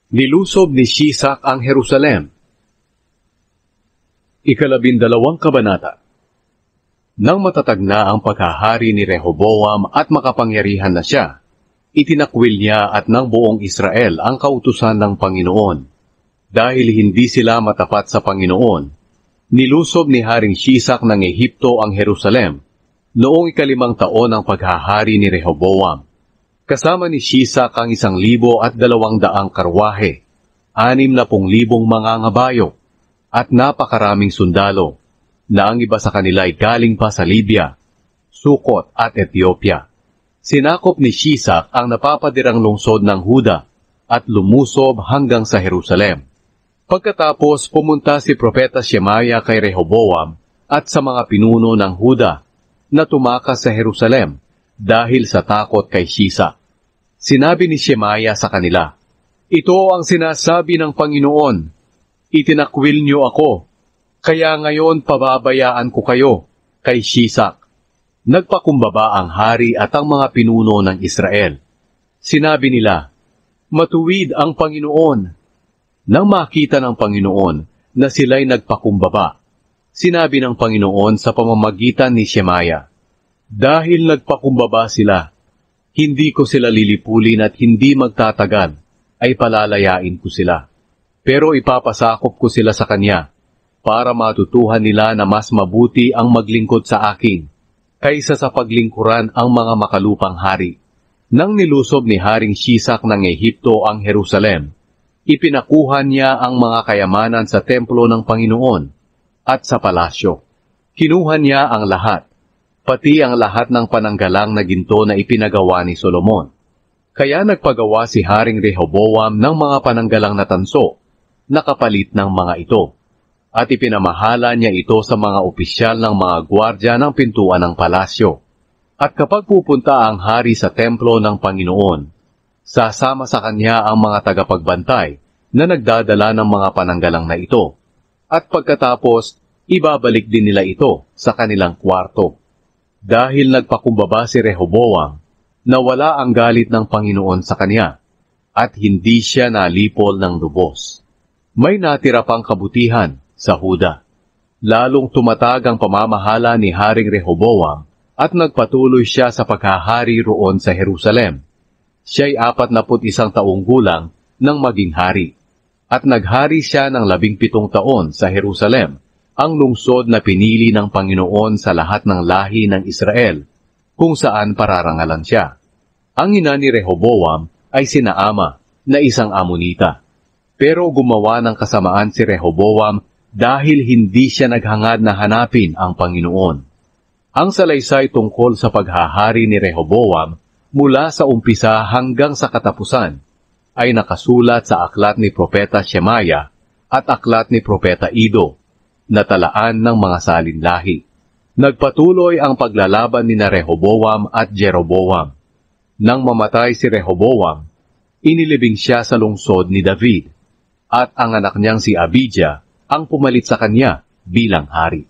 Nilusob ni Shisak ang Jerusalem. Ikalabindalawang kabanata. Nang matatag na ang paghahari ni Rehoboam at makapangyarihan na siya, itinakwil niya at ng buong Israel ang kautusan ng Panginoon. Dahil hindi sila matapat sa Panginoon, nilusob ni Haring Shisak ng Ehipto ang Jerusalem noong 5 taon ng paghahari ni Rehoboam. Kasama ni Shisak ang 1,200 karwahe, 60,000 mga ngabayo, at napakaraming sundalo, na ang iba sa kanila ay galing pa sa Libya, Sukot at Ethiopia. Sinakop ni Shisak ang napapadirang lungsod ng Huda at lumusob hanggang sa Jerusalem. Pagkatapos pumunta si Propeta Shemaya kay Rehoboam at sa mga pinuno ng Huda na tumakas sa Jerusalem dahil sa takot kay Shisak. Sinabi ni Shemaya sa kanila, "Ito ang sinasabi ng Panginoon, itinakwil niyo ako, kaya ngayon pababayaan ko kayo kay Shisak." Nagpakumbaba ang hari at ang mga pinuno ng Israel. Sinabi nila, "Matuwid ang Panginoon." Nang makita ng Panginoon na sila'y nagpakumbaba, sinabi ng Panginoon sa pamamagitan ni Shemaya, "Dahil nagpakumbaba sila, hindi ko sila lilipulin at hindi magtatagal, ay palalayain ko sila. Pero ipapasakop ko sila sa Kanya, para matutuhan nila na mas mabuti ang maglingkod sa akin, kaysa sa paglingkuran ang mga makalupang hari." Nang nilusob ni Haring Shisak ng Ehipto ang Jerusalem, ipinakuha niya ang mga kayamanan sa templo ng Panginoon at sa palasyo. Kinuha niya ang lahat, pati ang lahat ng pananggalang na ginto na ipinagawa ni Solomon. Kaya nagpagawa si Haring Rehoboam ng mga pananggalang na tanso, na kapalit ng mga ito, at ipinamahala niya ito sa mga opisyal ng mga gwardya ng pintuan ng palasyo. At kapag pupunta ang hari sa templo ng Panginoon, sasama sa kanya ang mga tagapagbantay na nagdadala ng mga pananggalang na ito, at pagkatapos, ibabalik din nila ito sa kanilang kwarto. Dahil nagpakumbaba si Rehoboam, nawala ang galit ng Panginoon sa kanya, at hindi siya nalipol ng lubos. May natira pang kabutihan sa Huda. Lalong tumatag ang pamamahala ni Haring Rehoboam, at nagpatuloy siya sa paghahari roon sa Jerusalem. Siya'y 41 taong gulang nang maging hari, at naghari siya ng 17 taon sa Jerusalem, ang lungsod na pinili ng Panginoon sa lahat ng lahi ng Israel, kung saan pararangalan siya. Ang ina ni Rehoboam ay si Naama, na isang Amonita. Pero gumawa ng kasamaan si Rehoboam dahil hindi siya naghangad na hanapin ang Panginoon. Ang salaysay tungkol sa paghahari ni Rehoboam mula sa umpisa hanggang sa katapusan ay nakasulat sa aklat ni Propeta Shemaya at aklat ni Propeta Ido, na talaan ng mga salinlahi. Nagpatuloy ang paglalaban ni na Rehoboam at Jeroboam. Nang mamatay si Rehoboam, inilibing siya sa lungsod ni David, at ang anak niyang si Abijah ang pumalit sa kanya bilang hari.